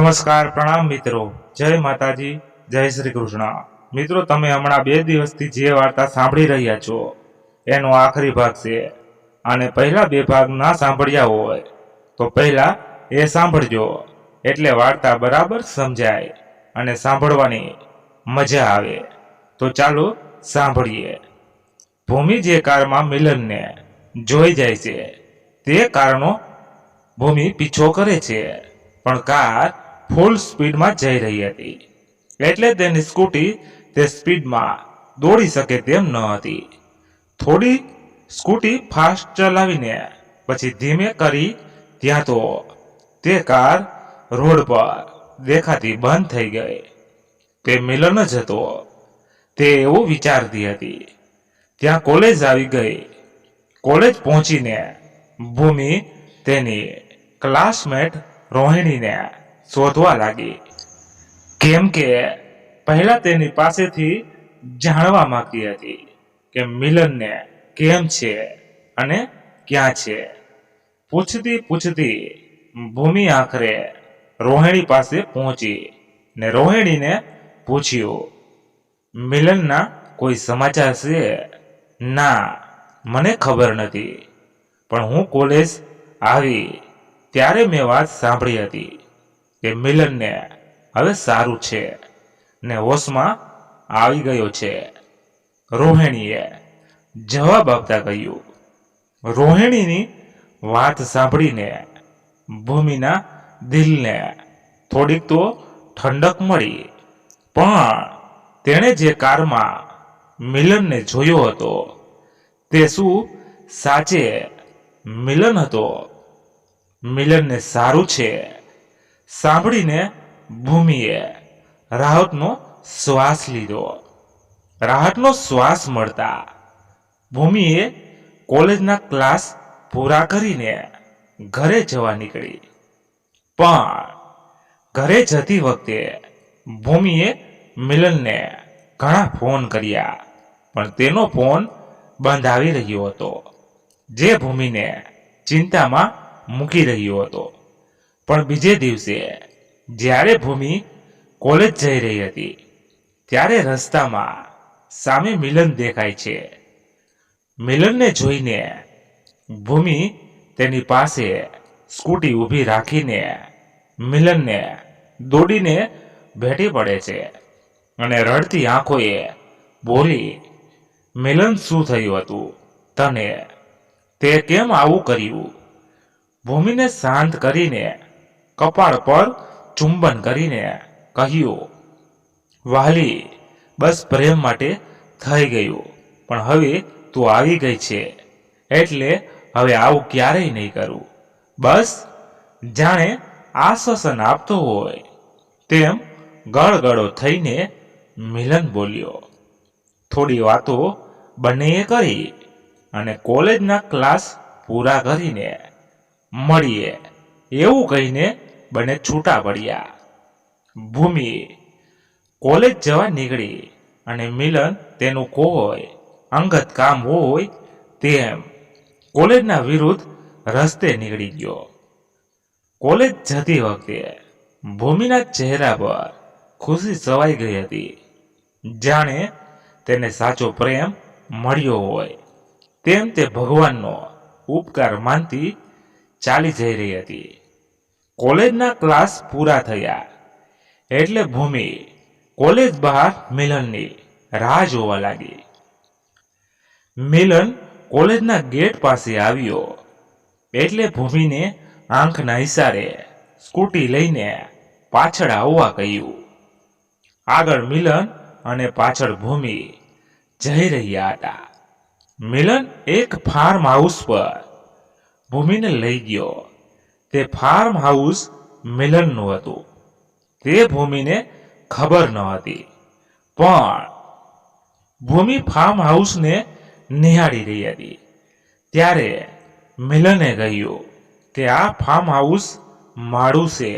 નમસ્કાર, પ્રણામ મિત્રો, જય માતાજી, જય શ્રી કૃષ્ણ। મિત્રો, તમે હમણાં 2 દિવસથી જે વાર્તા સાંભળી રહ્યા છો એનો આખરી ભાગ છે। અને પહેલા 2 ભાગ ના સાંભળ્યા હોય તો પહેલા એ સાંભળજો, એટલે વાર્તા બરાબર સમજાય અને સાંભળવાની મજા આવે। તો ચાલો સાંભળીએ। ભૂમિ જે કારમાં મિલનને જોઈ જાય છે તે કારનો ભૂમિ પીછો કરે છે, પણ કાર ફૂલ સ્પીડમાં જઈ રહી હતી, એટલે તેની સ્કૂટી તે સ્પીડમાં દોડી શકે તેમ ન હતી। થોડી સ્કૂટી ફાસ્ટ ચલાવીને પછી ધીમે કરી ત્યાં તો તે કાર રોડ પર દેખાતી બંધ થઈ ગઈ। તે મિલન જ હતો। તે એવું વિચારતી હતી। ત્યાં કોલેજ આવી ગઈ। કોલેજ પહોંચીને ભૂમિ તેની ક્લાસમેટ રોહિણીને શોધવા લાગી, કેમ કે પહેલા તેની પાસેથી જાણવા માંગતી હતી કે મિલનને કેમ છે અને ક્યાં છે। પૂછતી પૂછતી ભૂમિ આખરે રોહિણી પાસે પહોંચી ને રોહિણીને પૂછ્યું, મિલનના કોઈ સમાચાર છે? ના, મને ખબર નથી, પણ હું કોલેજ આવી ત્યારે મેં વાત સાંભળી હતી કે મિલનને હવે સારું છે ને હોશમાં આવી ગયો છે, રોહિણીએ જવાબ આપતા કહ્યું। રોહિણીની વાત સાંભળીને ભૂમિના દિલને થોડીક તો ઠંડક મળી, પણ તેણે જે કારમાં મિલનને જોયો હતો તે શું સાચે મિલન હતો? મિલનને સારું છે સાંભળીને ભૂમિએ રાહતનો શ્વાસ લીધો। રાહતનો શ્વાસ મળતા ભૂમિએ કોલેજના ક્લાસ પૂરા કરીને ઘરે જવા નીકળી। પણ ઘરે જતી વખતે ભૂમિએ મિલનને ઘણા ફોન કર્યા, પણ તેનો ફોન બંધ આવી રહ્યો હતો, જે ભૂમિને ચિંતામાં મૂકી રહ્યો હતો। પણ બીજે દિવસે જ્યારે ભૂમિ કોલેજ જઈ રહી હતી ત્યારે રસ્તામાં સામે મિલન દેખાય છે। મિલનને જોઈને ભૂમિ તેની પાસે સ્કૂટી ઊભી રાખીને મિલનને દોડીને ભેટી પડે છે અને રડતી આંખોએ બોલી, મિલન, શું થયું હતું તને? તે કેમ આવું કર્યું? ભૂમિને શાંત કરીને કપાળ પર ચુંબન કરીને કહ્યું, વહાલી, બસ પ્રેમ માટે થઈ ગયું, પણ હવે તું આવી ગઈ છે એટલે હવે આવું ક્યારેય નહીં કરું। બસ જાણે આશ્વાસન આપતો હોય તેમ ગળગળો થઈને મિલન બોલ્યો। થોડી વાતો બંનેએ કરી અને કોલેજના ક્લાસ પૂરા કરીને મળીએ એવું કહીને બંને છૂટા પડ્યા। ભૂમિ કોલેજ જવા નીકળી અને મિલન તેનું કોઈ અંગત કામ હોય તેમ કોલેજના વિરુદ્ધ રસ્તે નીકળી ગયો। કોલેજ જતી વખતે ભૂમિના ચહેરા પર ખુશી છવાઈ ગઈ હતી, જાણે તેને સાચો પ્રેમ મળ્યો હોય તેમ તે ભગવાનનો ઉપકાર માનતી ચાલી જઈ રહી હતી। કોલેજના ક્લાસ પૂરા થયા એટલે ભૂમિ કોલેજ બહાર મિલનની રાહ જોવા લાગી। મિલન કોલેજના ગેટ પાસે આવ્યો એટલે ભૂમિને આંખના ઈશારે સ્કૂટી લઈને પાછળ આવવા કહ્યું। આગળ મિલન અને પાછળ ભૂમિ જઈ રહ્યા હતા। મિલન એક ફાર્મ હાઉસ પર ભૂમિને લઈ ગયો। તે ફાર્મ હાઉસ મિલનનું હતું તે ભૂમિને ખબર ન હતી, પણ ભૂમિ ફાર્મ હાઉસને નિહાળી રહી હતી ત્યારે મિલને કહ્યું કે આ ફાર્મ હાઉસ મારું છે।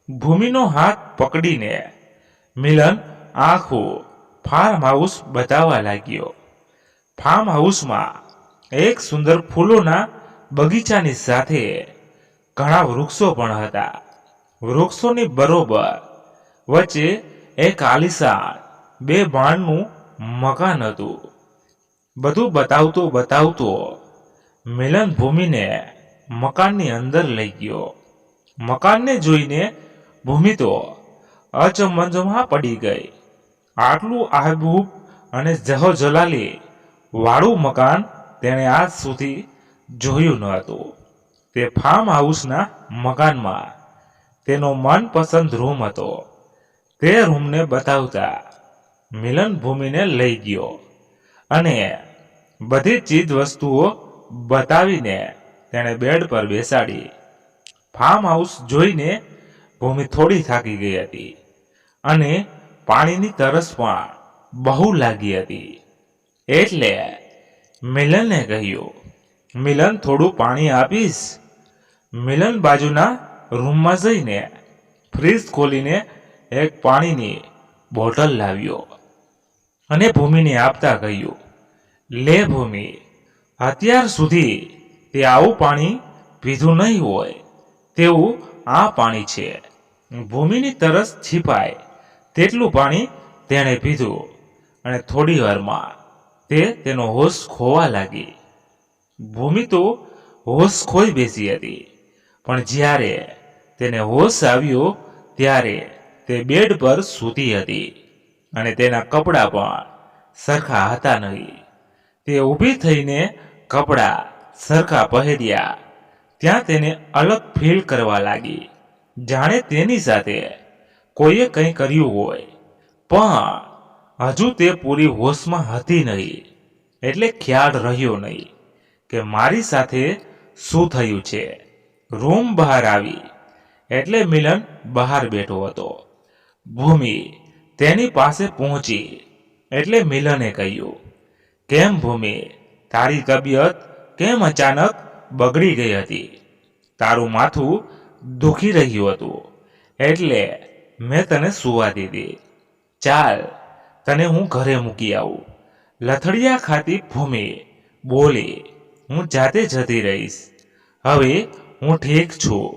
ભૂમિનો હાથ પકડીને મિલન આખું ફાર્મ હાઉસ બતાવવા લાગ્યો। ફાર્મ હાઉસમાં એક સુંદર ફૂલોના બગીચાની સાથે ઘણા વૃક્ષો પણ હતા। વૃક્ષોની બરોબર વચ્ચે એક આલીશાન 2 માળનું મકાન હતું. બધું બતાવતો મિલન ભૂમિને મકાનની અંદર લઈ ગયો. મકાનને જોઈને ભૂમિ તો અચમંજમાં પડી ગઈ. આટલું આબૂબ અને જહોજલાલી વાળું મકાન તેણે આજ સુધી જોયું ન હતું. તે ફાર્મ હાઉસના મકાનમાં તેનો મનપસંદ રૂમ હતો. તે રૂમને બતાવતા મિલન ભૂમિને લઈ ગયો અને બધી ચીજ વસ્તુઓ બતાવીને તેણે બેડ પર બેસાડી. ફાર્મ હાઉસ જોઈને ભૂમિ થોડી થાકી ગઈ હતી અને પાણીની તરસ પણ બહુ લાગી હતી. એટલે મિલનને કહ્યું, મિલન થોડું પાણી આપીશ? મિલન બાજુના રૂમમાં જઈને ફ્રીજ ખોલીને એક પાણીની બોટલ લાવ્યો અને ભૂમિને આપતા કહ્યું, લે ભૂમિ, અત્યાર સુધી તે આવું પાણી પીધું નહીં હોય તેવું આ પાણી છે. ભૂમિની તરસ છીપાય તેટલું પાણી તેણે પીધું અને થોડી વારમાં તેનો હોશ ખોવા લાગી. ભૂમિ તો હોશ ખોઈ બેસી હતી, પણ જ્યારે તેને હોશ આવ્યો ત્યારે તે બેડ પર સૂતી હતી અને તેના કપડાં પણ સરખા હતા નહીં. તે ઊભી થઈને કપડાં સરખા પહેર્યા. ત્યાં તેને અલગ ફીલ કરવા લાગી, જાણે તેની સાથે કોઈએ કંઈ કર્યું હોય, પણ હજુ તે પૂરી હોશમાં હતી નહીં. એટલે ખ્યાલ રહ્યો નહીં કે મારી સાથે શું થયું છે. રૂમ બહાર આવી એટલે મિલન બહાર બેઠો હતો. ભૂમિ તેની પાસે પહોંચી એટલે મિલને કહ્યું, કેમ ભૂમિ, તારી તબિયત કેમ અચાનક બગડી ગઈ હતી? તારું માથું દુખી રહ્યું હતું એટલે મેં તને સુવા દીધી. ચાલ, તને હું ઘરે મૂકી આવું. લથડિયા ખાતી ભૂમિ બોલી, હું જાતે જતી રહીશ. હવે હું ઠીક છું.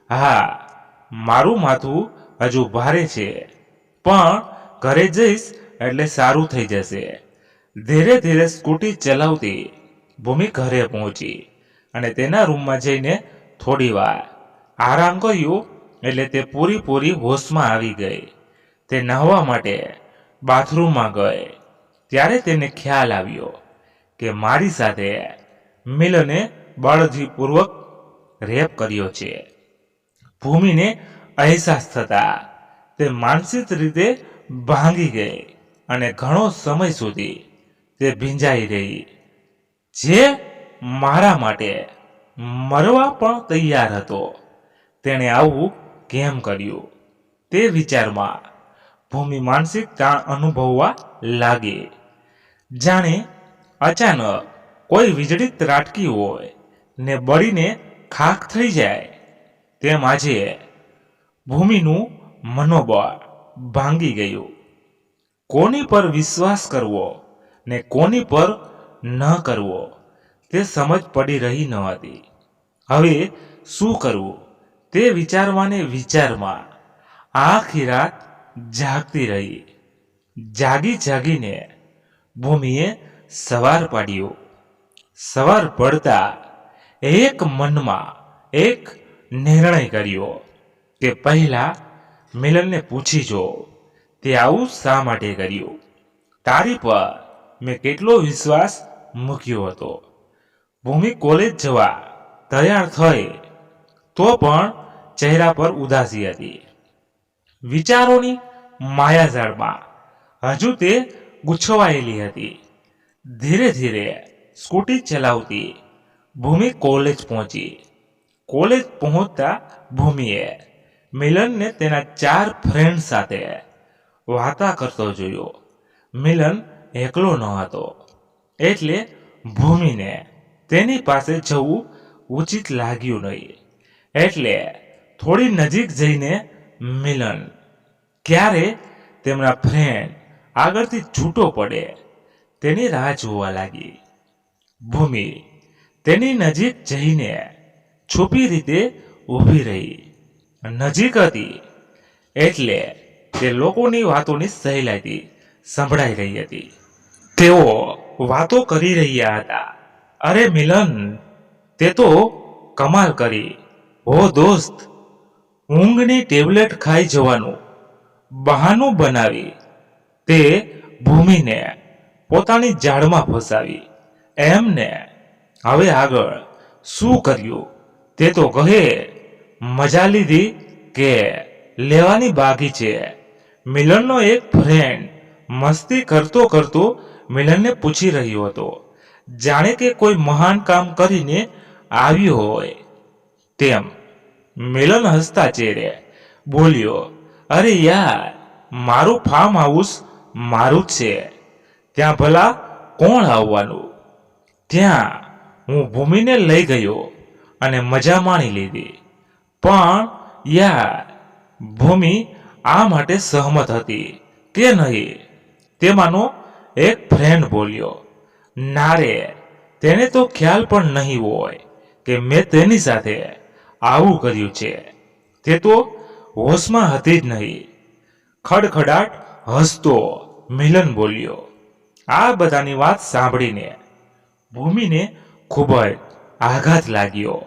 હા, મારું માથું હજુ ભારે છે, પણ ઘરે જઈશ એટલે સારું થઈ જશે. ધીરે ધીરે સ્કૂટી ચલાવતી ભૂમિ ઘરે પહોંચી અને તેના રૂમમાં જઈને થોડી વાર આરામ કર્યો એટલે તે પૂરી હોશમાં આવી ગઈ. તે નહાવા માટે બાથરૂમમાં ગઈ ત્યારે તેને ખ્યાલ આવ્યો કે મારી સાથે મિલને બળજીપૂર્વક રેપ કર્યો છે. ભૂમિને અહેસાસ થતા તે માનસિક રીતે ભાંગી ગઈ અને ઘણો સમય સુધી તે ભીંજાઈ રહી. જે મારા માટે મરવા પણ તૈયાર હતો, તેણે આવું કેમ કર્યું? તે વિચારમાં ભૂમિ માનસિક તાણ અનુભવવા લાગી. જાણે અચાનક કોઈ વીજળી ત્રાટકી હોય ને બળીને ખાખ થઈ જાય, તેમ આજે ભૂમિનું મનોબળ ભાંગી ગયું. કોની પર વિશ્વાસ કરવો ને કોની પર ન કરવો તે સમજ પડી રહી ન હતી. હવે શું કરવું તે વિચારમાં આખી રાત જાગતી રહી. જાગીને ભૂમિએ સવાર પાડ્યો. સવાર પડતા એક મનમાં એક નિર્ણય કર્યો કે પહેલા મિલનને પૂછી જો તે આવું શા માટે કર્યું. તારી પર મેં કેટલો વિશ્વાસ મૂક્યો હતો. ભૂમિ કોલેજ જવા તૈયાર થઈ તો પણ ચહેરા પર ઉદાસી હતી. વિચારોની માયાજાળમાં હજુ તે ગૂંચવાયેલી હતી. ધીરે ધીરે સ્કૂટી ચલાવતી ભૂમિ કોલેજ પહોંચી. કોલેજ પહોંચતા ભૂમિએ મિલનને તેના 4 ફ્રેન્ડ સાથે વાતા કરતો જોયો. મિલન એકલો ન હતો એટલે ભૂમિને તેની પાસે જવું ઉચિત લાગ્યું નહીં. એટલે થોડી નજીક જઈને મિલન ક્યારે તેમના ફ્રેન્ડ આગળથી છૂટો પડે તેની રાહ જોવા લાગી. ભૂમિ તેની નજીક જઈને છુપી રીતે ઊભી રહી. નજીક હતી, એટલે તે લોકોની વાતોની સહેલાઈથી સંભળાઈ રહી હતી. તેઓ વાતો કરી રહ્યા હતા. અરે મિલન, તે તો કમાલ કરી. ઓ દોસ્ત, ઊંઘની ટેબ્લેટ ખાઈ જવાનું બહાનું બનાવી તે ભૂમિને પોતાની જાળમાં ફસાવી. એમને હવે આગળ શું કર્યું તે તો કહે. મજા લીધી કે લેવાની બાકી છે? મિલનનો એક ફ્રેન્ડ મસ્તી કરતો કરતો મિલનને પૂછી રહ્યો હતો, જાણે કે કોઈ મહાન કામ કરીને આવ્યો હોય તેમ. મિલન હસતા ચહેરે બોલ્યો, અરે યાર, મારું ફાર્મ હાઉસ મારું જ છે, ત્યાં ભલા કોણ આવવાનું? ત્યાં હું ભૂમિને લઈ ગયો અને મજા માણી લીધી. પણ યાર, ભૂમિ આ માટે સહમત હતી કે નહીં? તેમાંનો એક ફ્રેન્ડ બોલ્યો, ના રે, તેને તો ખ્યાલ પણ નહીં હોય કે મેં તેની સાથે આવું કર્યું છે. તે તો હોશમાં હતી જ નહીં. ખડખડાટ હસતો મિલન બોલ્યો. આ બધાની વાત સાંભળીને ભૂમિને ખૂબ જ આઘાત લાગ્યો.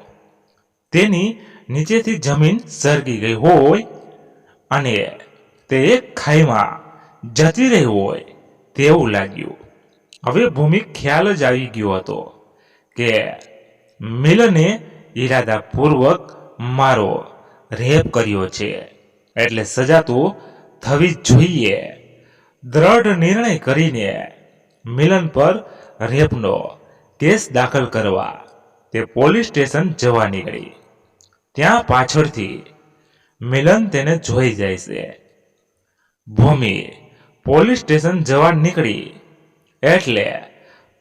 તેની નીચેથી જમીન સરકી ગઈ હોય અને તે એક ખાઈમાં જતી રહી હોય તેવું લાગ્યું. હવે ભૂમિ ખ્યાલ જ આવી ગયો હતો કે મિલને ઈરાદાપૂર્વક મારો રેપ કર્યો છે, એટલે સજા તો થવી જ જોઈએ. દ્રઢ નિર્ણય કરીને મિલન પર રેપનો કેસ દાખલ કરવા તે પોલીસ સ્ટેશન જવા નીકળી. ત્યાં પાછળથી મિલન તેને જોઈ જાય છે. ભૂમિ પોલીસ સ્ટેશન જવા નીકળી એટલે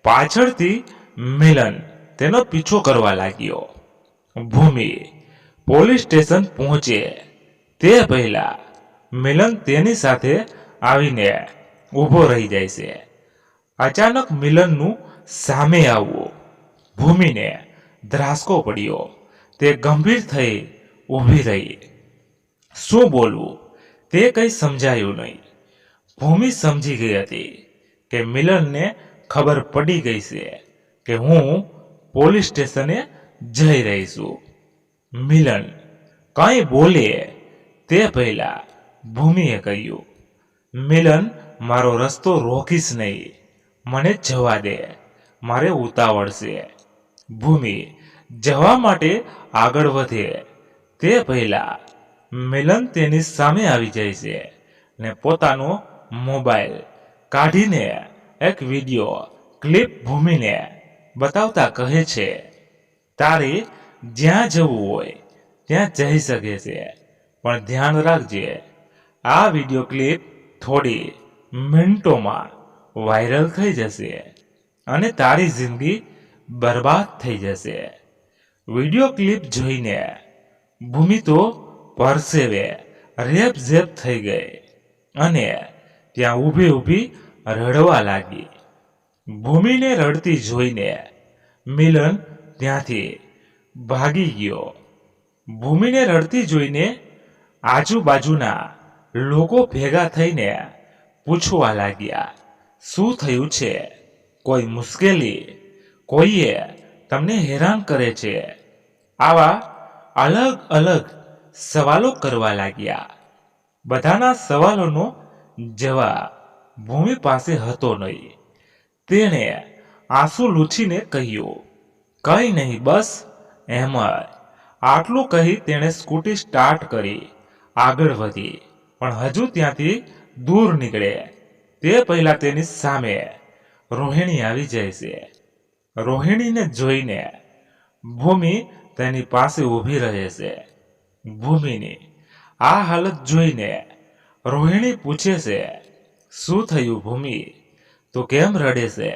પાછળથી મિલન તેનો પીછો કરવા લાગ્યો. ભૂમિ પોલીસ સ્ટેશન પહોંચે તે પહેલા મિલન તેની સાથે આવીને ઊભો રહી જાય છે. અચાનક મિલનનું સામે આવવું ભૂમિને ધ્રાસકો પડ્યો. તે ગંભીર થઈ ઊભી રહી. શું બોલવું તે કંઈ સમજાયું નહીં. ભૂમિ સમજી ગઈ હતી કે મિલનને ખબર પડી ગઈ છે કે હું પોલીસ સ્ટેશને જઈ રહી છું. મિલન કંઈ બોલે તે પહેલા ભૂમિએ કહ્યું, મિલન, મારો રસ્તો રોકીશ નહીં, મને જવા દે, મારે ઉતાવળ છે. ભૂમિ જવા માટે આગળ વધે તે પહેલા મિલન તેની સામે આવી જાય છે ને પોતાનો મોબાઈલ કાઢીને એક વિડીયો ક્લિપ ભૂમિને બતાવતા કહે છે, તારે જ્યાં જવું હોય ત્યાં જઈ શકે છે, પણ ધ્યાન રાખજે, આ વિડીયો ક્લિપ થોડી મિનિટોમાં વાયરલ થઈ જશે અને તારી જિંદગી બરબાદ થઈ જશે. વિડીયો ક્લિપ જોઈને ભૂમિ તો પરસેવે રેપઝેપ થઈ ગઈ અને ત્યાં ઊભી ઊભી રડવા લાગી. ભૂમિને રડતી જોઈને મિલન ત્યાંથી ભાગી ગયો. ભૂમિને રડતી જોઈને આજુબાજુના લોકો ભેગા થઈને પૂછવા લાગ્યા, શું થયું છે? કોઈ મુશ્કેલી? કોઈએ તમને હેરાન કરે છે? આવા અલગ અલગ સવાલો કરવા લાગ્યા. બધાના સવાલોનો જવાબ ભૂમિ પાસે હતો નહીં. તેણે આંસુ લૂછીને કહ્યું, કંઈ નહીં, બસ એમ જ. આટલું કહી તેણે સ્કૂટી સ્ટાર્ટ કરી આગળ વધી. પણ હજુ ત્યાંથી દૂર નીકળે તે પહેલા તેની સામે રોહિણી આવી જાય છે. રોહિણીને જોઈને ભૂમિ તેની પાસે ઊભી રહે છે. ભૂમિની આ હાલત જોઈને રોહિણી પૂછે છે, શું થયું ભૂમિ? તો કેમ રડે છે?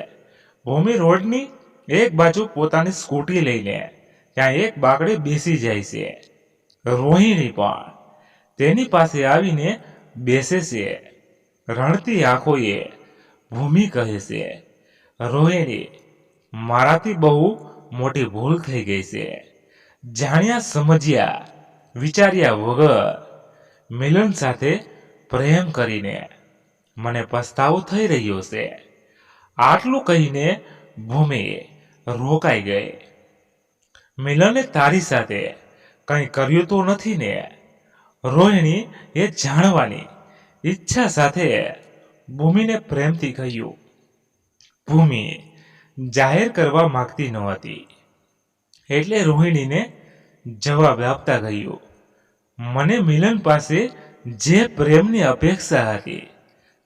ભૂમિ રોડની એક બાજુ પોતાની સ્કૂટી લઈને ત્યાં એક બાકડે બેસી જાય છે. રોહિણી પણ તેની પાસે આવીને બેસે છે. રણતી આંખોએ ભૂમિ કહે છે, રોહિણી, મારાથી બહુ મોટી ભૂલ થઈ ગઈ છે. જાણ્યા સમજ્યા વિચાર્યા વગર મિલન સાથે પ્રેમ કરીને મને પસ્તાવો થઈ રહ્યો છે. આટલું કહીને ભૂમિ રોકાઈ ગઈ. મિલને તારી સાથે કંઈ કર્યું તો નથી ને? રોહિણી એ જાણવાની ઈચ્છા સાથે ભૂમિને પ્રેમથી કહ્યું. ભૂમિ જાહેર કરવા માંગતી નહોતી એટલે રોહિણીને જવાબ આપતા કહ્યું, મને મિલન પાસે જે પ્રેમની અપેક્ષા હતી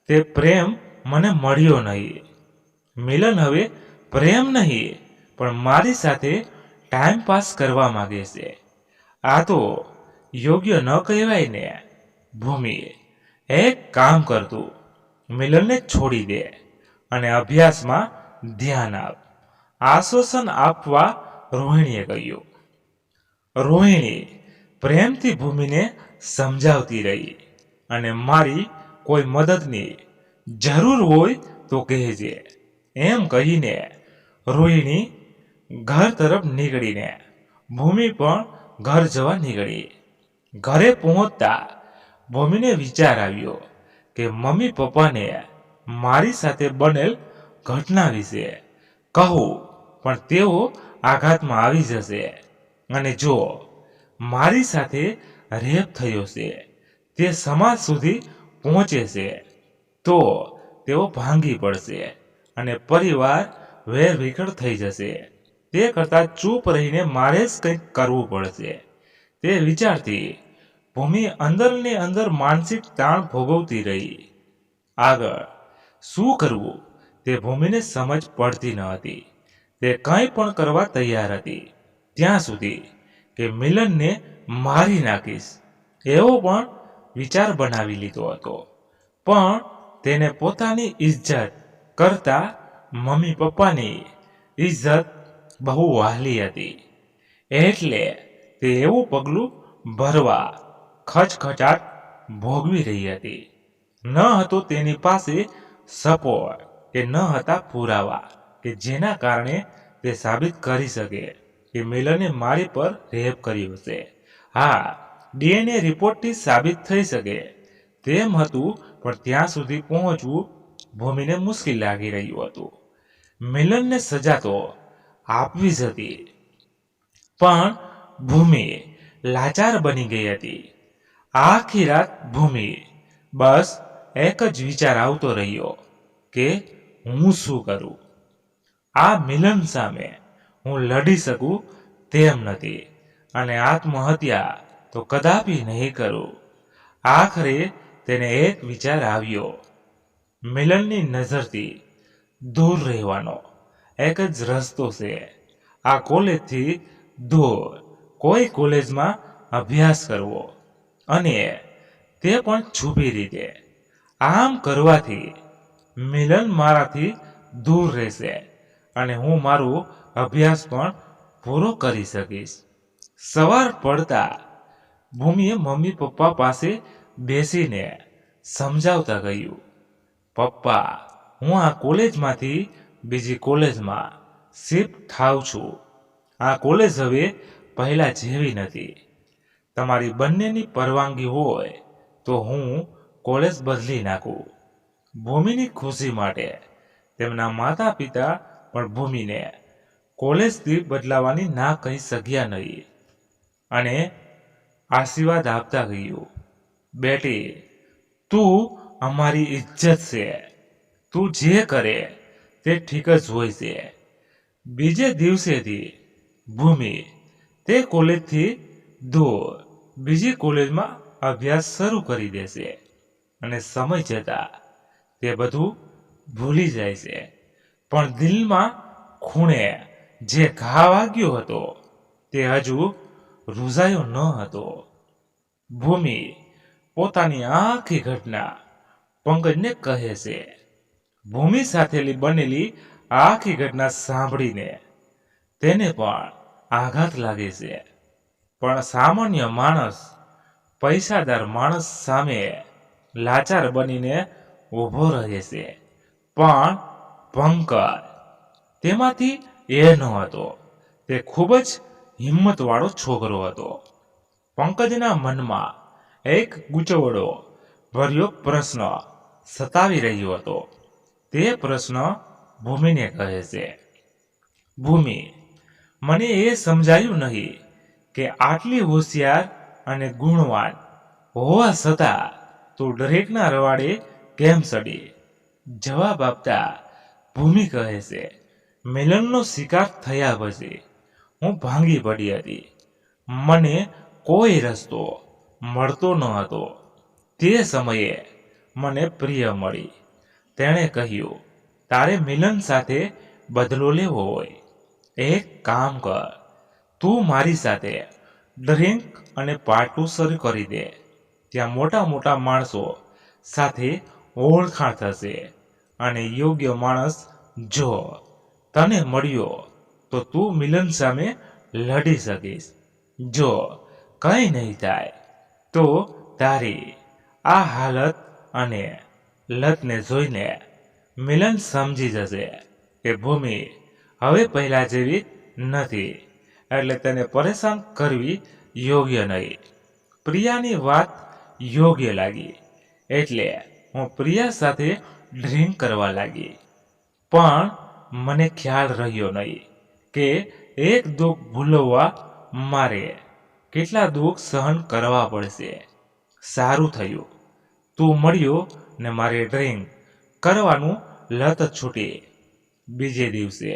તે પ્રેમ મને મળ્યો નહીં. મિલન હવે પ્રેમ નહીં પણ મારી સાથે ટાઈમ પાસ કરવા માંગે છે. આ તો યોગ્ય ન કહેવાય ને. ભૂમિ એક કામ કરતું, મિલનને છોડી દે અને અભ્યાસમાં ધ્યાન આપ. આશ્વાસન આપવા રોહિણીએ કહ્યું. રોહિણી પ્રેમથી ભૂમિને સમજાવતી રહી અને મારી કોઈ મદદની જરૂર હોય તો કહેજે એમ કહીને રોહિણી ઘર તરફ નીકળીને ભૂમિ પણ ઘર જવા નીકળી. ઘરે પહોંચતા ભૂમિને વિચાર આવ્યો કે મમ્મી પપ્પાને મારી સાથે બનેલ ઘટના વિશે કહું પણ તેઓ આઘાતમાં આવી જશે અને જો મારી સાથે રેપ થયો છે તે સમાજ સુધી પહોંચે છે તો તેઓ ભાંગી પડશે અને પરિવાર વેરવિખેર થઈ જશે. તે કરતાં ચૂપ રહીને મારે જ કંઈક કરવું પડશે. તે વિચારથી ભૂમિ અંદરને અંદર માનસિક તાણ ભોગવતી રહી. આગળ શું કરવું તે ભૂમિને સમજ પડતી ન હતી. તે કંઈ પણ કરવા તૈયાર હતી ત્યાં સુધી કે મિલનને મારી નાખીશ એવો પણ વિચાર બનાવી લીધો હતો. પણ તેને પોતાની ઇજ્જત કરતા મમ્મી પપ્પાની ઇજ્જત બહુ વહાલી હતી એટલે તે એવું પગલું ભરવા ખચખચાટ ભોગવી રહી હતી. ન હતો તેની પાસે સપોર્ટ કે ન હતા પુરાવા કે જેના કારણે તે સાબિત કરી શકે કે મિલને મારી પર રેપ કર્યો છે. હા, DNA રિપોર્ટથી સાબિત થઈ શકે તેમ હતું પણ ત્યાં સુધી પહોંચવું ભૂમિને મુશ્કેલ લાગી રહ્યું હતું. મિલનને સજા તો આપવી જ હતી પણ ભૂમિ લાચાર બની ગઈ હતી. આખી રાત ભૂમિ બસ એક જ વિચાર આવતો રહ્યો કે હું શું કરું. આ મિલન સામે હું લડી શકું તેમ નથી અને આત્મહત્યા તો કદાપી નહીં કરું. આખરે તેને એક વિચાર આવ્યો. મિલનની નજરથી દૂર રહેવાનો એક જ રસ્તો છે. આ કોલેજથી દૂર કોઈ કોલેજમાં અભ્યાસ કરવો અને તે પણ છુપી રીતે. આમ કરવાથી મિલન મારાથી દૂર રહેશે અને હું મારો અભ્યાસ પણ પૂરો કરી શકીશ. સવાર પડતા ભૂમિએ મમ્મી પપ્પા પાસે બેસીને સમજાવતા કહ્યું, પપ્પા હું આ કોલેજમાંથી બીજી કોલેજમાં શિફ્ટ થાઉં છું. આ કોલેજ હવે પહેલા જેવી નથી. તમારી બંનેની પરવાનગી હોય તો હું કોલેજ બદલી નાખું. ભૂમિની ખુશી માટે તેમના માતા પિતા પણ ભૂમિને કોલેજથી બદલાવાની ના કહી શક્યા નહીં અને આશીર્વાદ આપતા કહ્યું, બેટી તું અમારી ઇજ્જત છે. તું જે કરે તે ઠીક જ હોય છે. બીજે દિવસેથી ભૂમિ તે કોલેજથી દૂર બીજી કોલેજમાં અભ્યાસ શરૂ કરી દેશે અને સમય જતાં તે બધું ભૂલી જાય છે પણ દિલમાં ખૂણે જે ઘા વાગ્યો હતો તે હજુ રૂઝાયો ન હતો. ભૂમિ પોતાની આખી ઘટના પંકજને કહે છે. ભૂમિ સાથેલી બનેલી આખી ઘટના સાંભળીને તેને પણ આઘાત લાગે છે પણ સામાન્ય માણસ પૈસાદાર માણસ સામે લાચાર બનીને ઊભો રહે છે. પણ પંકજ તેમાંથી એ ન હતો. તે ખૂબ જ હિંમતવાળો છોકરો હતો. પંકજના મનમાં એક ગૂંચવણો ભર્યો પ્રશ્ન સતાવી રહ્યો હતો. તે પ્રશ્ન ભૂમિને કહે છે, ભૂમિ, મને એ સમજાયું નહીં કે આટલી હોશિયાર અને ગુણવાન હોવા છતાં તું દરેકના રવાડે કેમ ચડી? જવાબ આપતા ભૂમિ કહે છે, મિલનનો શિકાર થયા પછી હું ભાંગી પડી હતી. મને કોઈ રસ્તો મળતો ન હતો. તે સમયે મને પ્રિય મળી. તેણે કહ્યું, તારે મિલન સાથે બદલો લેવો હોય, એક કામ કર, તું મારી સાથે ડ્રિંક અને પાર્ટી શરૂ કરી દે. ત્યાં મોટા મોટા માણસો સાથે ઓળખાણ થશે અને યોગ્ય માણસ જો તને મળ્યો તો તું મિલન સામે લડી શકીશ. જો કંઈ નહીં થાય તો તારી આ હાલત અને લતને જોઈને મિલન સમજી જશે કે ભૂમિ હવે પહેલા જેવી નથી, એટલે તેને પરેશાન કરવી યોગ્ય નહીં. પ્રિયાની વાત યોગ્ય લાગી એટલે હું પ્રિયા સાથે ડ્રિંક કરવા લાગી. પણ મને ખ્યાલ રહ્યો નહીં કે એક દુઃખ ભૂલવવા મારે કેટલા દુઃખ સહન કરવા પડશે. સારું થયું તું મળ્યો ને મારે ડ્રિંક કરવાનું લત છૂટી. બીજે દિવસે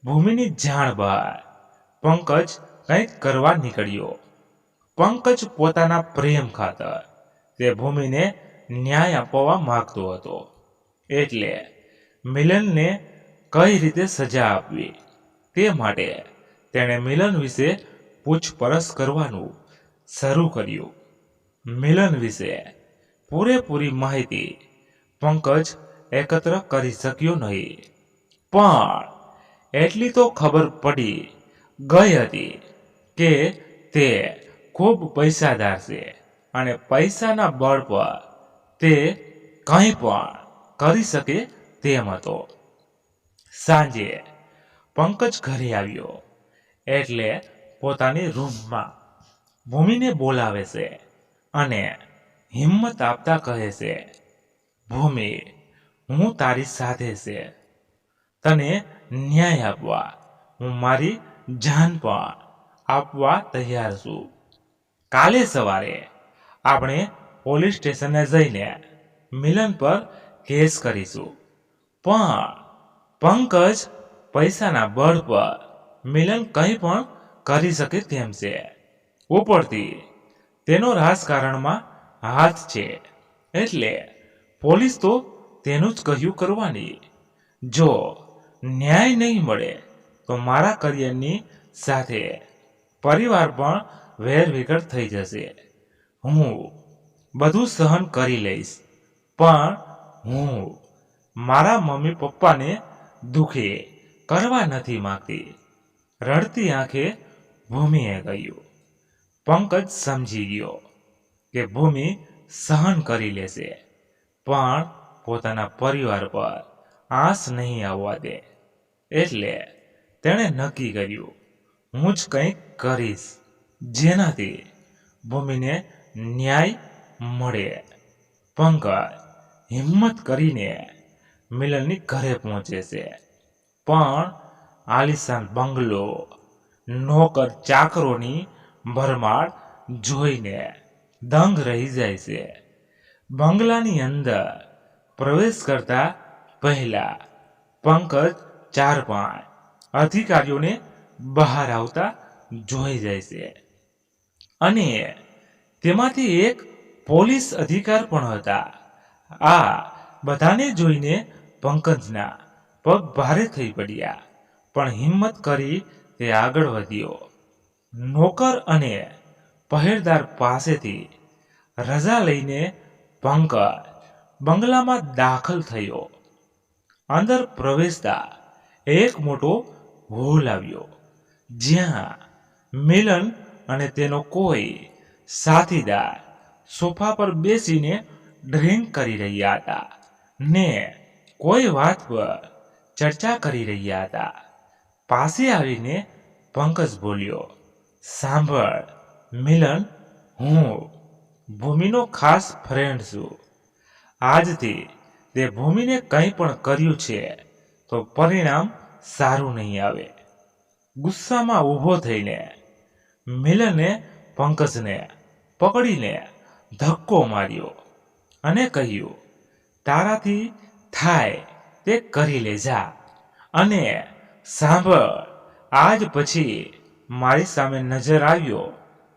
ભૂમિની જાણ બહાર. પંકજ કંઈક કરવા નીકળ્યો. પંકજ પોતાના પ્રેમ ખાતર તે ભૂમિને ન્યાય આપવા માંગતો હતો. એટલે મિલનને કઈ રીતે સજા આપવી તે માટે તેણે મિલન વિશે પૂછપરછ કરવાનું શરૂ કર્યું. મિલન વિશે પૂરેપૂરી માહિતી પંકજ એકત્ર કરી શક્યો નહીં, પણ એટલી તો ખબર પડી ગઈ હતી કે તે ખૂબ પૈસાદાર છે અને પૈસાના બળ પર તે કંઈ પણ કરી શકે તેમ હતો. સાંજે પંકજ ઘરે આવ્યો એટલે પોતાની રૂમમાં ભૂમિને બોલાવે છે અને હિંમત આપતા કહે છે, ભૂમિ, હું તારી સાથે છે. તને ન્યાય આપવા હું મારી જાન પણ આપવા તૈયાર છું. કાલે સવારે આપણે પોલીસ સ્ટેશને જઈને મિલન પર કેસ કરીશું. પણ પંકજ પૈસાના બળ પર મિલન કંઈ પણ કરી શકે તેમ છે. ઉપરથી તેનો રાજકારણમાં હાથ છે, એટલે પોલીસ તો તેનું જ કહ્યું કરવાની. જો ન્યાય નહીં મળે તો મારા કરિયરની સાથે પરિવાર પણ વેરવિખેર થઈ જશે. હું બધું સહન કરી લઈશ, પણ હું મારા મમ્મી પપ્પાને દુખી કરવા નથી માંગતી. રડતી આંખે ભૂમિએ કહ્યું. પંકજ સમજી ગયો કે ભૂમિ સહન કરી લેશે, પણ પોતાના પરિવાર પર આંચ નહીં આવવા દે. એટલે તેણે નક્કી કર્યું, હું જ કંઈક કરીશ જેનાથી ભૂમિને ન્યાય મળે. પંકજ હિંમત કરીને મિલનની ઘરે પહોંચે છે, પણ આલિશાન બંગલો, નોકર ચાકરોની ભરમાર જોઈને દંગ રહી જાય છે. બંગલાની અંદર પ્રવેશ કરતા પહેલા પંકજ 4-5 અધિકારીઓને બહાર આવતા જોઈ જાય છે અને તેમાંથી એક પોલીસ અધિકાર પણ હતા. આ બધાને જોઈને પંકજના પગ ભારે થઈ પડ્યા, પણ હિંમત કરી તે આગળ વધ્યો. નોકર અને પહેરેદાર પાસેથી રજા લઈને પંકજ બંગલામાં દાખલ થયો. અંદર પ્રવેશતા એક મોટો હોલ આવ્યો, જ્યાં મિલન અને તેનો કોઈ સાથીદાર સોફા પર બેસીને ડ્રિંક કરી રહ્યા હતા ને કોઈ વાત પર ચર્ચા કરી રહ્યા હતા. પાસે આવીને પંકજ બોલ્યો, સાંભળ મિલન, હું ભૂમિનો ખાસ ફ્રેન્ડ છું. આજથી તે ભૂમિને કંઈ પણ કર્યું છે તો પરિણામ સારું નહીં આવે. ગુસ્સામાં ઊભો થઈને મિલને પંકજને પકડીને ધક્કો માર્યો અને કહ્યું, તારાથી થાય તે કરી લે જા. અને સાંભળ, આજ પછી મારી સામે નજર આવ્યો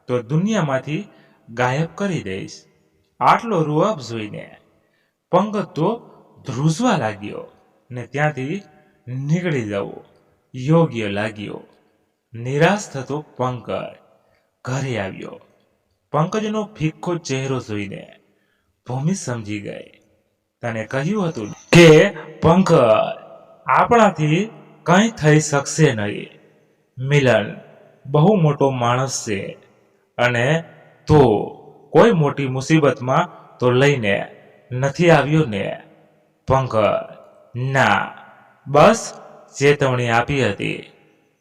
તો દુનિયામાંથી ગાયબ કરી દઈશ. આટલો રૂઅબ જોઈને પંકજ તો ધ્રુજવા લાગ્યો ને ત્યાંથી નીકળી જવું યોગ્ય લાગ્યો. નિરાશ થતો પંકજ ઘરે આવ્યો. પંકજનો ફિક્કો ચહેરો જોઈને ભૂમિ સમજી ગઈ. તને કહ્યું હતું કે પંકજ, આપણાથી કંઈ થઈ શકશે નહીં. મિલન બહુ મોટો માણસ છે અને તો કોઈ મોટી મુસીબતમાં તો લઈને નથી આવ્યો ને. પંકજ, ના, બસ ચેતવણી આપી હતી,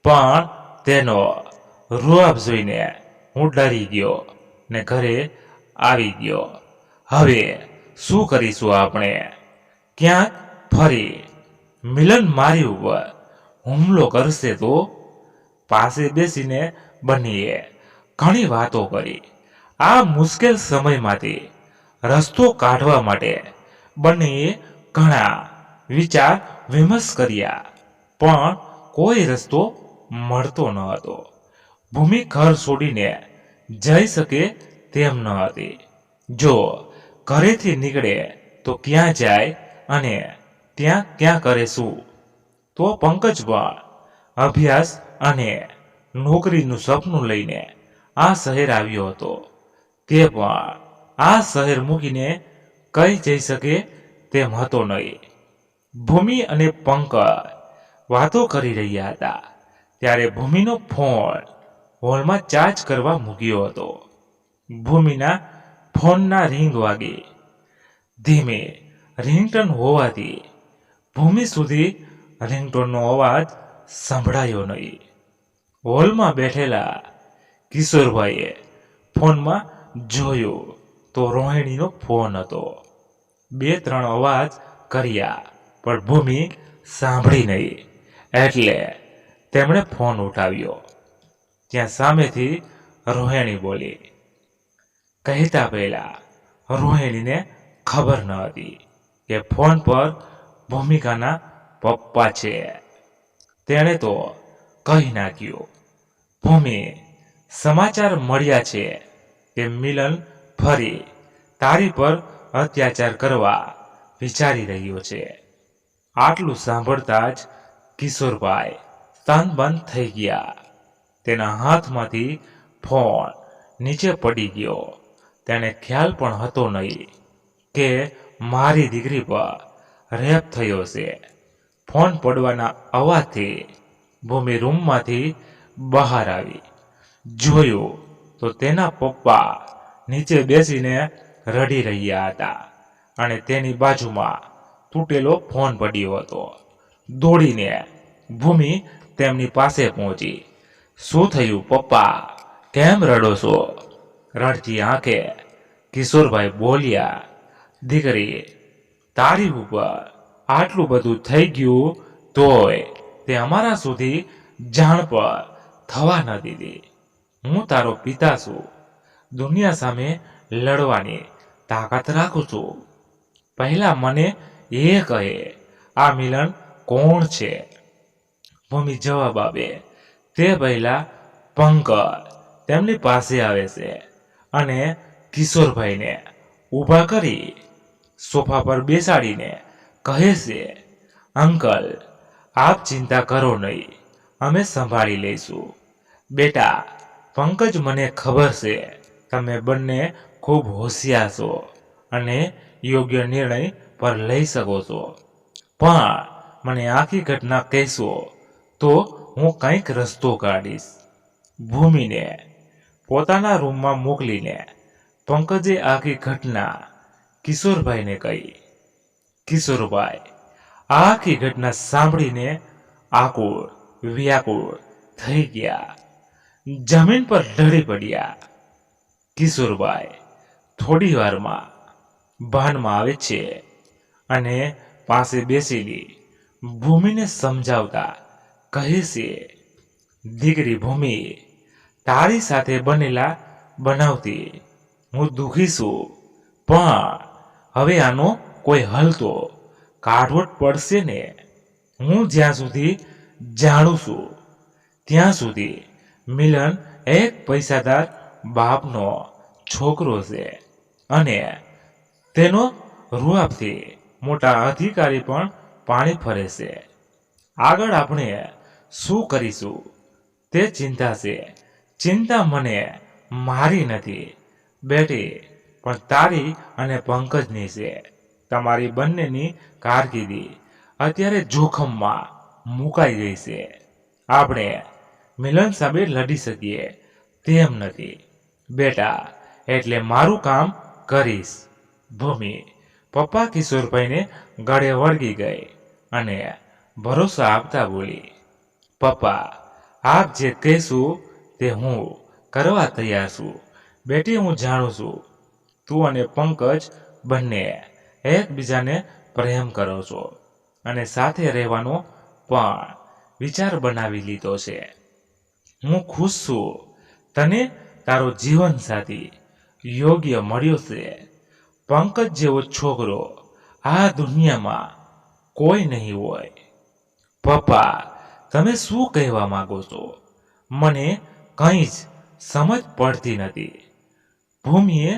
પણ તેનો રૂઆબ જોઈને હું ડરી ગયો ને ઘરે આવી ગયો. હવે શું કરીશું આપણે? ક્યાંક ફરી મિલન મારી ઉપર હુમલો કરશે તો? પાસે બેસીને બંનેએ ઘણી વાતો કરી. આ મુશ્કેલ સમયમાંથી રસ્તો કાઢવા માટે બંનેએ ઘણા વિચાર વિમર્શ કર્યા, પણ કોઈ રસ્તો મળતો ન હતો. ભૂમિ ઘર છોડીને જઈ શકે તેમ ન હતી. જો ઘરેથી નીકળે તો ક્યાં જાય અને ત્યાં ક્યાં કરે શું? તો પંકજ પણ અભ્યાસ અને નોકરીનું સપનું લઈને આ શહેર આવ્યો હતો. તે પણ આ શહેર મૂકીને કઈ જઈ શકે તેમ હતો નહીં. ભૂમિ અને પંકજ વાતો કરી રહ્યા હતા ત્યારે ભૂમિનો ફોન હોલમાં ચાર્જ કરવા મૂક્યો હતો. ભૂમિના ફોનના રિંગ વાગી. ધીમે રિંગટોન હોવાથી ભૂમિ સુધી રિંગટોનનો અવાજ સંભળાયો નહીં. હોલમાં બેઠેલા કિશોરભાઈએ ફોનમાં જોયું તો રોહિણીનો ફોન હતો. 2-3 અવાજ કર્યા પણ ભૂમિ સાંભળી નહીં, એટલે તેમણે ફોન ઉઠાવ્યો. ત્યાં સામેથી રોહિણી બોલી. કહેતા પહેલા રોહિણીને ખબર ન હતી કે ફોન પર ભૂમિકાના પપ્પા છે. તેણે તો કહી નાખ્યું, ભૂમિ, સમાચાર મળ્યા છે કે મિલન ફરી તારી પર અત્યાચાર કરવા વિચારી રહ્યો છે. આટલું સાંભળતા જ કિશોરભાઈ સ્તનબંધ થઈ ગયા. તેના હાથમાંથી ફોન નીચે પડી ગયો. તેને ખ્યાલ પણ હતો નહીં કે મારી દીકરી પર રેપ થયો છે. ફોન પડવાના અવાજથી ભૂમિ રૂમમાંથી બહાર આવી. જોયું તો તેના પપ્પા નીચે બેસીને રડી રહ્યા હતા અને તેની બાજુમાં તૂટેલો ફોન પડ્યો હતો. દોડીને ભૂમિ તેમની પાસે પહોંચી. શું થયું પપ્પા, કેમ રડો છો? રડતી આંખે કિશોરભાઈ બોલ્યા, દીકરી, તારી ઉપર આટલું બધું થઈ ગયું તોય તે અમારા સુધી જાણ પર થવા ન દીધી. હું તારો પિતા છું, દુનિયા સામે લડવાની તાકાત રાખું છું. પહેલા મને એ કહે, આ મિલન કોણ છે? ભૂમિ જવાબ આપે તે પહેલા પંકજ તેમની પાસે આવે છે અને કિશોરભાઈને ઊભા કરી સોફા પર બેસાડીને કહે છે, અંકલ, આપ ચિંતા કરો નહીં, અમે સંભાળી લઈશું. બેટા પંકજ, મને ખબર છે તમે બંને ખૂબ હોશિયાર છો અને યોગ્ય નિર્ણય પર લઈ શકો છો, પણ મને આખી ઘટના કહેશો તો હું કંઈક રસ્તો કાઢીશ. ભૂમિને પોતાના રૂમમાં મોકલીને પંકજે આખી ઘટના કિશોરભાઈને કહી. કિશોરભાઈ આખી ઘટના સાંભળીને આકુળ વ્યાકુળ થઈ ગયા. જમીન પર ઢળી પડ્યા. કિશોરભાઈ થોડી વારમાં ભાનમાં આવે છે અને પાસે બેસીને ભૂમિને સમજાવતા કહે છે, દીકરી ભૂમિ, તારી સાથે બનેલા બનાવતી હું દુઃખી છું, પણ હવે આનો કોઈ હલ તો કાઢવો જ પડશે ને. હું જ્યાં સુધી જાણું છું ત્યાં સુધી મિલન એક પૈસાદાર બાપનો છોકરો છે અને તેનો રૂઆબથી મોટા અધિકારી પણ પાણી ફરે છે. આગળ આપણે શું કરીશું તે ચિંતા છે. ચિંતા મને મારી નથી બેટી, પણ તારી અને પંકજની છે. તમારી બંનેની કારકિર્દી અત્યારે જોખમમાં મુકાઈ ગઈ છે. આપણે મિલન સામે લડી શકીએ તેમ નથી બેટા, એટલે મારું કામ કરીશ. ભૂમિ પપ્પા કિશોરભાઈને ગળે વળગી ગઈ અને ભરોસો આપતા બોલી, પપ્પા, આપ જે કહેશું તે હું કરવા તૈયાર છું. બેટી, હું જાણું છું તું અને પંકજ બંને એકબીજાને પ્રેમ કરો છો અને સાથે રહેવાનો પણ વિચાર બનાવી લીધો છે. હું ખુશ છું તને તારો જીવનસાથી યોગ્ય મળ્યો છે. પંકજ જેવો છોકરો આ દુનિયામાં કોઈ નહીં હોય. પપ્પા, તમે શું કહેવા માંગો છો? મને કંઈ જ સમજ પડતી નથી. ભૂમિએ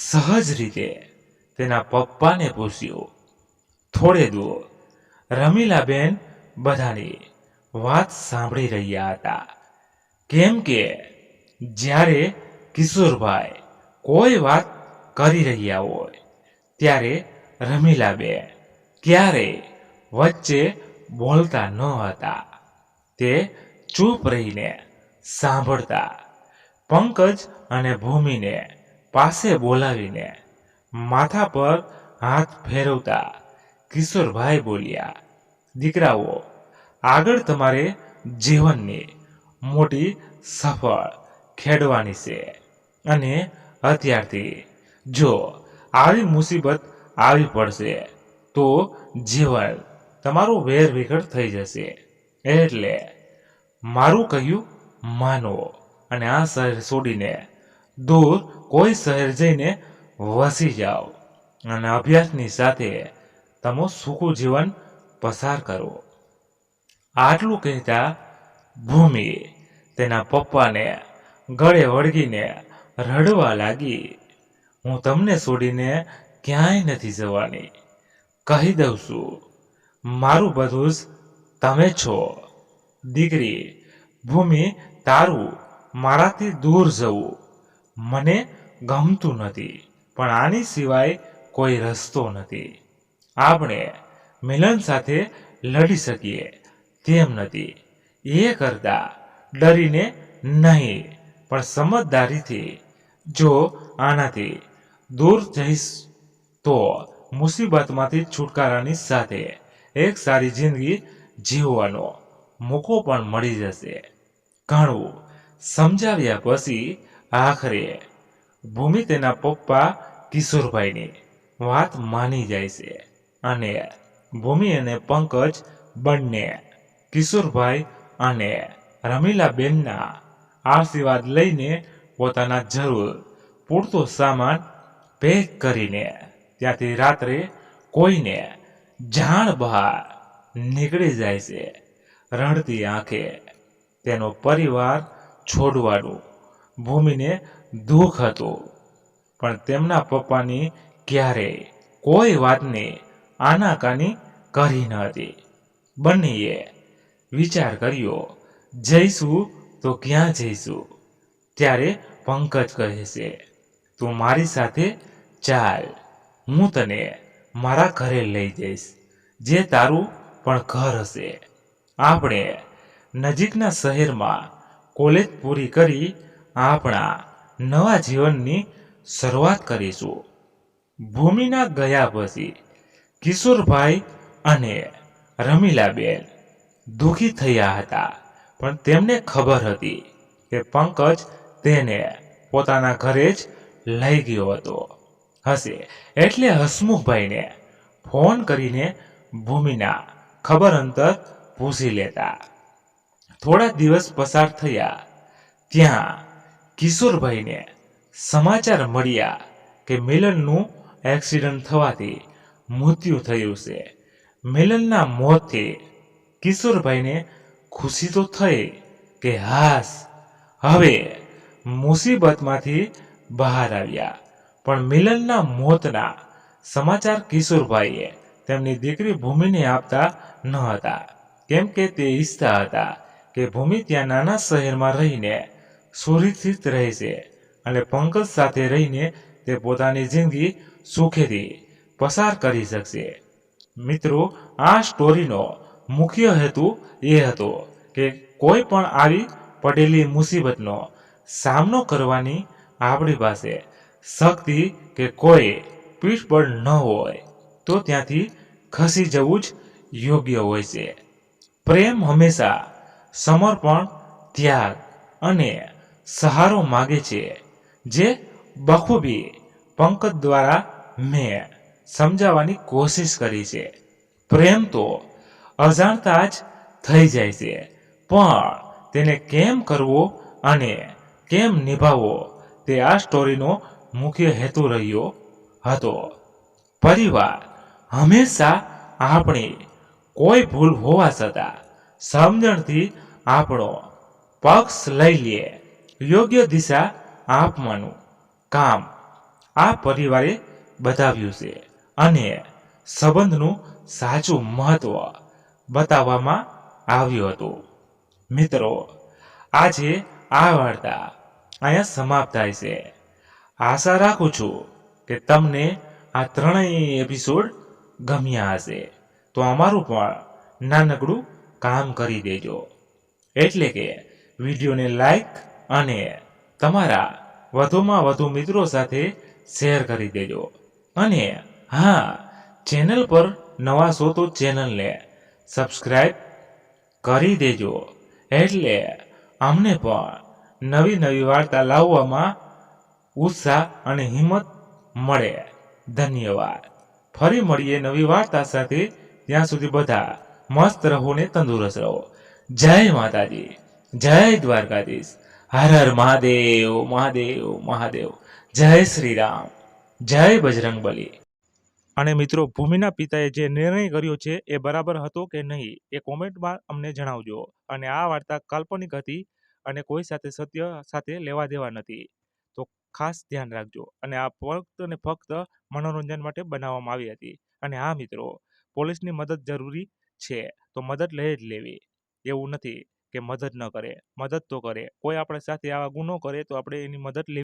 સહજ રીતે તેના પપ્પાને પૂછ્યું. થોડે દૂર રમીલાબેન બધાની વાત સાંભળી રહ્યા હતા, કેમ કે જ્યારે કિશોરભાઈ કોઈ વાત કરી રહ્યા હોય ત્યારે રમીલાબેન ક્યારેય વચ્ચે બોલતા ન હતા. તે ચૂપ રહીને સાંભળતા. પંકજ અને ભૂમિને પાસે બોલાવીને માથા પર હાથ ફેરવતા કિશોરભાઈ બોલ્યા, દીકરાઓ, આગળ તમારે જીવનની મોટી સફળ ખેડવાની છે અને અત્યારથી જો આવી મુસીબત આવી પડશે તો જીવન તમારું વેરવિખેર થઈ જશે. એટલે મારું કહ્યું માનો અને આ શહેર છોડીને દૂર કોઈ શહેર જઈને વસી જાઓ અને અભ્યાસની સાથે તમે સુખી જીવન પસાર કરો. આટલું કહેતા ભૂમિ તેના પપ્પાને ગળે વળગીને રડવા લાગી. હું તમને છોડીને ક્યાંય નથી જવાની. કહી દઉં છું, મારું બધું જ તમે છો. દીકરી ભૂમિ, તારું મારાથી દૂર જવું મને ગમતું નથી, પણ આની સિવાય કોઈ રસ્તો નથી. આપણે મિલન સાથે લડી શકીએ તેમ નથી. એ કરતા ડરીને નહીં, પણ સમજદારીથી. જો આનાથી દૂર જઈશ તો મુસીબતમાંથી છુટકારાની સાથે એક સારી જિંદગી જીવવાનો મોકો પણ મળી જશે. ઘણું સમજાવ્યા પછી આખરે ભૂમિ તેના પપ્પા કિશોરભાઈની વાત માની જાય છે અને ભૂમિ અને પંકજ બંને કિશોરભાઈ અને રમીલાબેનના આશીર્વાદ લઈને પોતાના જરૂર પૂરતો સામાન પેક કરીને ત્યાંથી રાત્રે કોઈને જાણ બહાર નીકળી જાય છે. રડતી આંખે તેનો પરિવાર છોડવાનું ભૂમિને દુઃખ હતું, પણ તેમના પપ્પાની ક્યારેય કોઈ વાતની આનાકાની કરી ન હતી. બંનેએ વિચાર કર્યો, જઈશું તો ક્યાં જઈશું? ત્યારે પંકજ કહે છે, તું મારી સાથે ચાલ, હું તને મારા ઘરે લઈ જઈશ, જે તારું પણ ઘર હશે. આપણે નજીકના શહેરમાં કોલેજ પૂરી કરી આપણા નવા જીવનની શરૂઆત કરીશું. ભૂમિના ગયા પછી કિશોરભાઈ અને રમીલાબેન દુઃખી થયા હતા, પણ તેમને ખબર હતી કે પંકજ તેને પોતાના ઘરે જ લઈ ગયો હતો હશે. એટલે હસમુખભાઈને ફોન કરીને ભૂમિના ખબર અંતર પૂછી લેતા. થોડા દિવસ પસાર થયા. ત્યાં કિશોરભાઈને સમાચાર મળ્યા કે મિલનનું એક્સિડન્ટ થવાથી મૃત્યુ થયું છે. મિલનના મોતથી કિશોરભાઈને ખુશી તો થઈ કે હાસ હવે મુસીબતમાંથી બહાર આવ્યા. પણ મિલનના મોતના સમાચાર કિશોરભાઈએ તેમની દીકરી ભૂમિને આપતા ન હતા, કેમ કે તે ઈચ્છતા હતા કે ભૂમિ ત્યાં નાના શહેરમાં રહીને સુરક્ષિત રહેશે અને પંકજ સાથે રહીને તે પોતાની જિંદગી સુખેથી પસાર કરી શકશે. મિત્રો, આ સ્ટોરીનો મુખ્ય હેતુ એ હતો કે કોઈ પણ આવી પડેલી મુસીબતનો સામનો કરવાની આપણી પાસે શક્તિ કે કોઈ પીઠબળ ન હોય તો ત્યાંથી ખસી જવું જ યોગ્ય હોય છે. પ્રેમ હંમેશા સમર્પણ, ત્યાગ અને સહારો માગે છે, જે બખૂબી પંકજ દ્વારા મેં સમજાવવાની કોશિશ કરી છે. પ્રેમ તો અજાણતા જ થઈ જાય છે, પણ તેને કેમ કરવો અને કેમ નિભાવવો તે આ સ્ટોરીનો મુખ્ય હેતુ રહ્યો હતો. પરિવાર હંમેશા આપણી કોઈ ભૂલ હોવા છતાં સમજણથી આપણો પક્ષ લઈ લે, યોગ્ય દિશા આપવાનું કામ આ પરિવારે બતાવ્યું છે અને સંબંધનું સાચું મહત્વ બતાવવામાં આવ્યું હતું. મિત્રો, આજે આ વાર્તા અહીંયા સમાપ્ત થાય છે. આશા રાખું છું કે તમને આ ત્રણેય એપિસોડ ગમ્યા હશે. તો અમારું પણ નાનકડું કામ કરી દેજો, એટલે કે વિડીયોને લાઈક અને તમારા વધુમાં વધુ મિત્રો સાથે શેર કરી દેજો. અને હા, ચેનલ પર નવા છો તો ચેનલને સબસ્ક્રાઈબ કરી દેજો, એટલે અમને પણ નવી નવી વાર્તા લાવવામાં ઉત્સાહ અને હિંમત મળે. ધન્યવાદ. ફરી મળીએ નવી વાર્તા સાથે. ત્યાં સુધી બધા મસ્ત રહો ને તંદુરસ્ત રહો. જય માતાજી, જય દ્વારકાધીશ, હર હર મહાદેવ, મહાદેવ, મહાદેવ. જય શ્રી રામ, જય બજરંગબલી. અને મિત્રો, ભૂમિના પિતાએ જે નિર્ણય કર્યો છે એ બરાબર હતો કે નહીં એ કોમેન્ટમાં અમને જણાવજો. અને આ વાર્તા કાલ્પનિક હતી અને કોઈ સાથે સત્ય સાથે લેવા દેવા નથી, તો ખાસ ધ્યાન રાખજો. અને આ ફક્ત ને ફક્ત મનોરંજન માટે બનાવવામાં આવી હતી. અને હા મિત્રો, પોલીસની મદદ જરૂરી છે તો મદદ લઈ જ લેવી. એવું નથી કે મદદ ન કરે, મદદ તો કરે. કોઈ આપણા સાથે આવા ગુનો કરે તો આપણે એની મદદ લેવી.